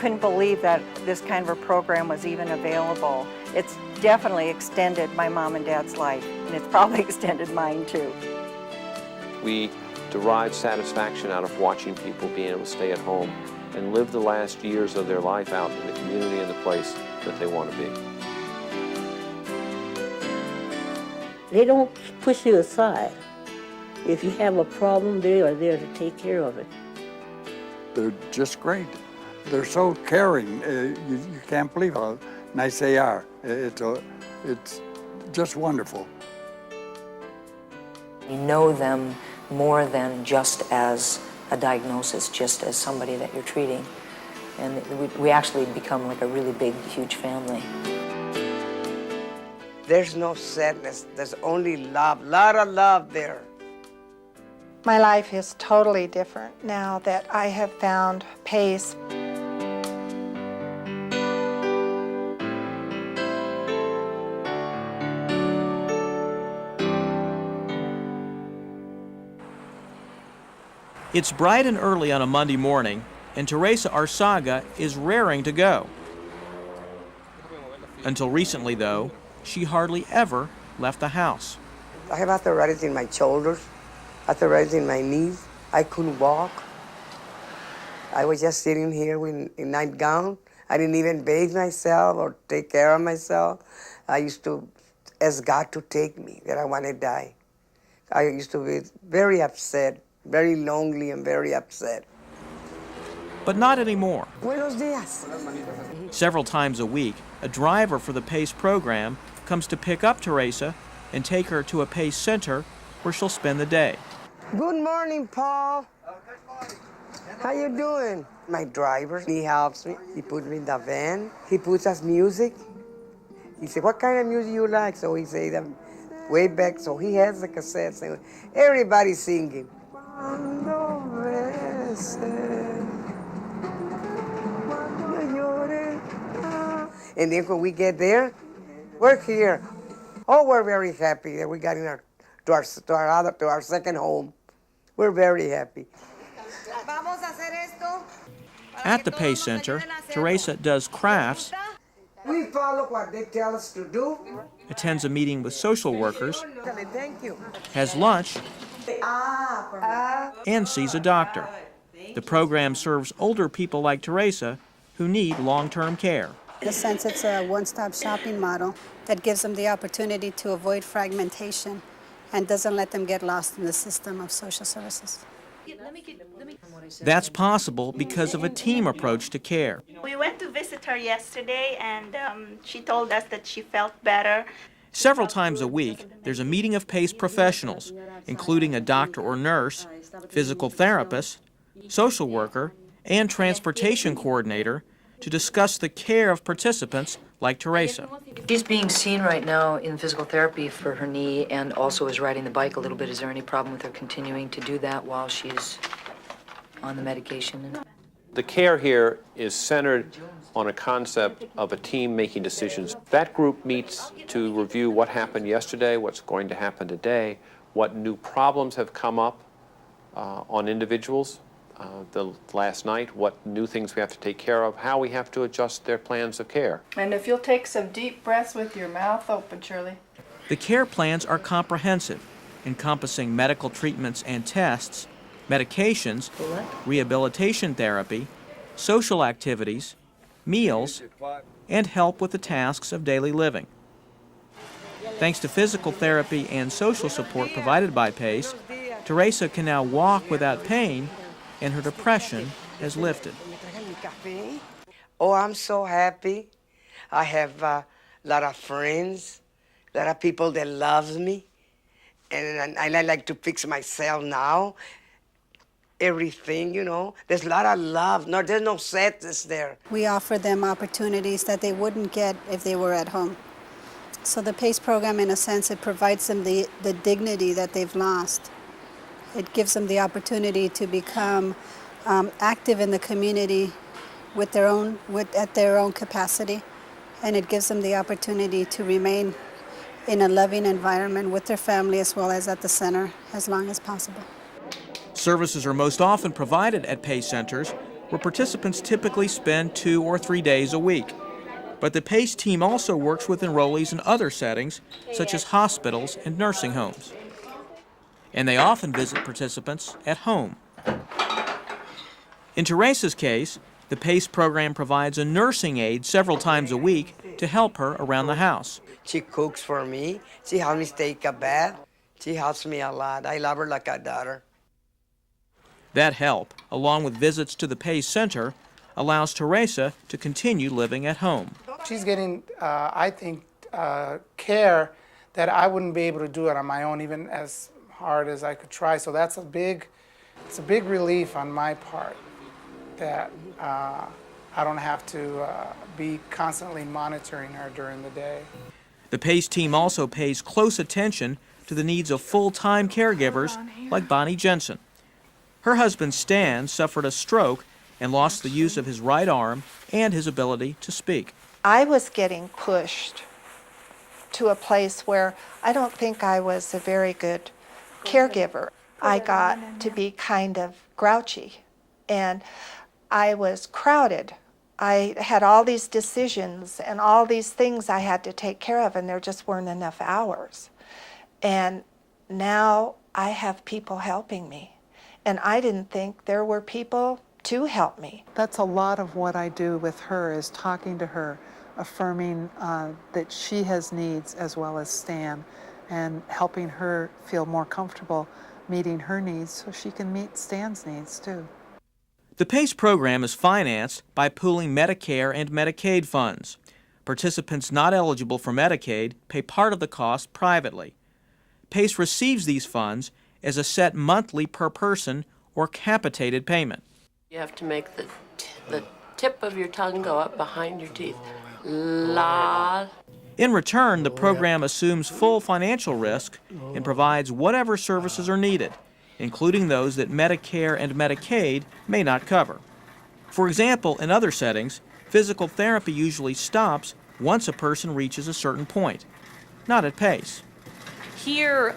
couldn't believe that this kind of a program was even available. It's definitely extended my mom and dad's life, and it's probably extended mine too. We derive satisfaction out of watching people being able to stay at home and live the last years of their life out in the community and the place that they want to be. They don't push you aside. If you have a problem, they are there to take care of it. They're just great. They're so caring. You can't believe how nice they are. It's just wonderful. You know them more than just as a diagnosis, just as somebody that you're treating. And we actually become like a really big, huge family. There's no sadness, there's only love, a lot of love there. My life is totally different now that I have found PACE. It's bright and early on a Monday morning, and Teresa Arsaga is raring to go. Until recently, though, she hardly ever left the house. I have arthritis in my shoulders, arthritis in my knees. I couldn't walk. I was just sitting here in a nightgown. I didn't even bathe myself or take care of myself. I used to ask God to take me, that I want to die. I used to be very upset, very lonely and very upset. But not anymore. Buenos dias. Several times a week, a driver for the PACE program comes to pick up Teresa and take her to a PACE center where she'll spend the day. Good morning, Paul. How you doing? My driver, he helps me. He puts me in the van. He puts us music. He said, what kind of music you like? So he said, way back, so he has the cassette saying, everybody's singing. And then when we get there, we're here. Oh, we're very happy that we got in to our second home. We're very happy. At the PACE Center, Teresa does crafts, We follow what they tell us to do. attends a meeting with social workers, Thank you. has lunch, and sees a doctor. The program serves older people like Teresa who need long-term care. In a sense, it's a one-stop shopping model that gives them the opportunity to avoid fragmentation and doesn't let them get lost in the system of social services. That's possible because of a team approach to care. We went to visit her yesterday, and she told us that she felt better. Several times a week, there's a meeting of PACE professionals, including a doctor or nurse, physical therapist, social worker, and transportation coordinator, to discuss the care of participants like Teresa. She's being seen right now in physical therapy for her knee and also is riding the bike a little bit. Is there any problem with her continuing to do that while she's on the medication? The care here is centered on a concept of a team making decisions. That group meets to review what happened yesterday, what's going to happen today, what new problems have come up on individuals the last night, what new things we have to take care of, how we have to adjust their plans of care. And if you'll take some deep breaths with your mouth open, Shirley. The care plans are comprehensive, encompassing medical treatments and tests, medications, rehabilitation therapy, social activities, meals, and help with the tasks of daily living. Thanks to physical therapy and social support provided by PACE, Teresa can now walk without pain, and her depression has lifted. Oh, I'm so happy. I have a lot of friends, a lot of people that love me, and I like to fix myself now. Everything, you know. There's a lot of love. No, there's no sadness there. We offer them opportunities that they wouldn't get if they were at home. So the PACE program, in a sense, it provides them the dignity that they've lost. It gives them the opportunity to become active in the community at their own capacity, and it gives them the opportunity to remain in a loving environment with their family as well as at the center as long as possible. Services are most often provided at PACE centers where participants typically spend 2 or 3 days a week. But the PACE team also works with enrollees in other settings, such as hospitals and nursing homes. And they often visit participants at home. In Teresa's case, the PACE program provides a nursing aide several times a week to help her around the house. She cooks for me. She helps me take a bath. She helps me a lot. I love her like a daughter. That help, along with visits to the PACE Center, allows Teresa to continue living at home. She's getting, I think, care that I wouldn't be able to do it on my own, even as hard as I could try. So it's a big relief on my part that I don't have to be constantly monitoring her during the day. The PACE team also pays close attention to the needs of full-time caregivers like Bonnie Jensen. Her husband Stan suffered a stroke and lost the use of his right arm and his ability to speak. I was getting pushed to a place where I don't think I was a very good caregiver. I got to be kind of grouchy, and I was crowded. I had all these decisions and all these things I had to take care of, and there just weren't enough hours. And now I have people helping me, and I didn't think there were people to help me. That's a lot of what I do with her, is talking to her, affirming that she has needs as well as Stan, and helping her feel more comfortable meeting her needs so she can meet Stan's needs too. The PACE program is financed by pooling Medicare and Medicaid funds. Participants not eligible for Medicaid pay part of the cost privately. PACE receives these funds as a set monthly per person or capitated payment. You have to make the tip of your tongue go up behind your teeth. La. In return, the program assumes full financial risk and provides whatever services are needed, including those that Medicare and Medicaid may not cover. For example, in other settings, physical therapy usually stops once a person reaches a certain point, not at PACE. Here,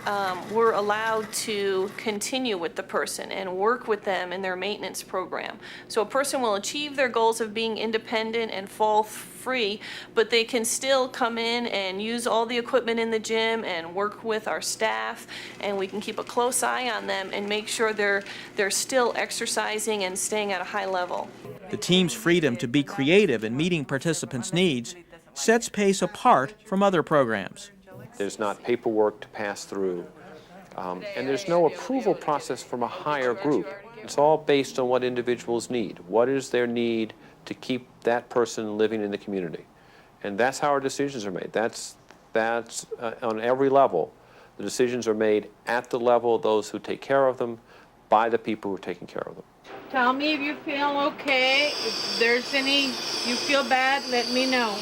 we're allowed to continue with the person and work with them in their maintenance program. So a person will achieve their goals of being independent and fall free, but they can still come in and use all the equipment in the gym and work with our staff, and we can keep a close eye on them and make sure they're still exercising and staying at a high level. The team's freedom to be creative in meeting participants' needs sets PACE apart from other programs. There's not paperwork to pass through, and there's no approval process from a higher group. It's all based on what individuals need. What is their need to keep that person living in the community? And that's how our decisions are made. That's on every level. The decisions are made at the level of those who take care of them, by the people who are taking care of them. Tell me if you feel okay. If there's any, you feel bad, let me know.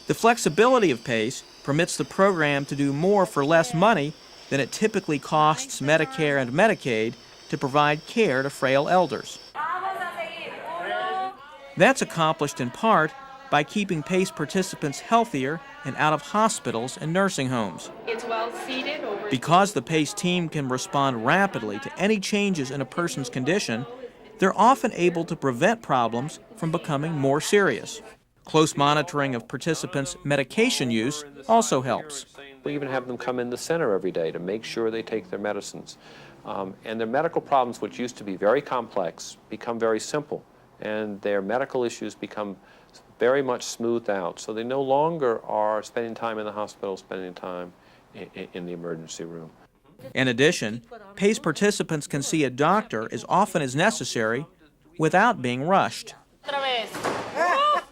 The flexibility of PACE permits the program to do more for less money than it typically costs Medicare and Medicaid to provide care to frail elders. That's accomplished in part by keeping PACE participants healthier and out of hospitals and nursing homes. It's well seated over. Because the PACE team can respond rapidly to any changes in a person's condition, they're often able to prevent problems from becoming more serious. Close monitoring of participants' medication use also helps. We even have them come in the center every day to make sure they take their medicines. And their medical problems, which used to be very complex, become very simple. And their medical issues become very much smoothed out. So they no longer are spending time in the hospital, spending time in the emergency room. In addition, PACE participants can see a doctor as often as necessary without being rushed.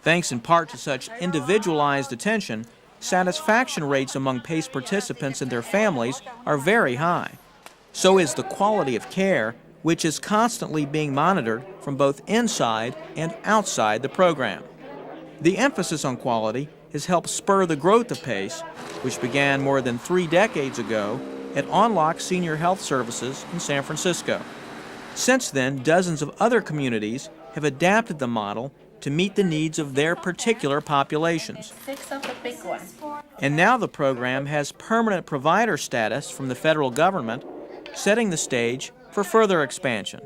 Thanks in part to such individualized attention, satisfaction rates among PACE participants and their families are very high. So is the quality of care, which is constantly being monitored from both inside and outside the program. The emphasis on quality has helped spur the growth of PACE, which began more than 3 decades ago at On-Lock Senior Health Services in San Francisco. Since then, dozens of other communities have adapted the model to meet the needs of their particular populations. 6 of the big ones. And now the program has permanent provider status from the federal government, setting the stage for further expansion.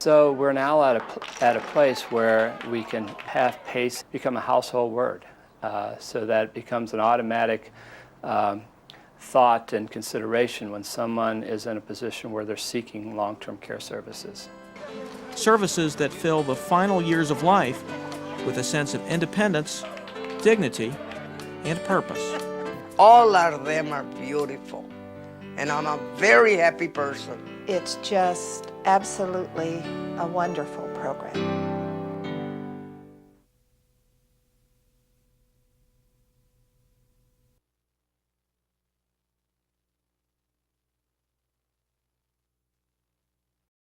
So we're now at a place where we can have PACE become a household word, so that it becomes an automatic thought and consideration when someone is in a position where they're seeking long-term care services. Services that fill the final years of life with a sense of independence, dignity, and purpose. All of them are beautiful, and I'm a very happy person. It's just absolutely a wonderful program.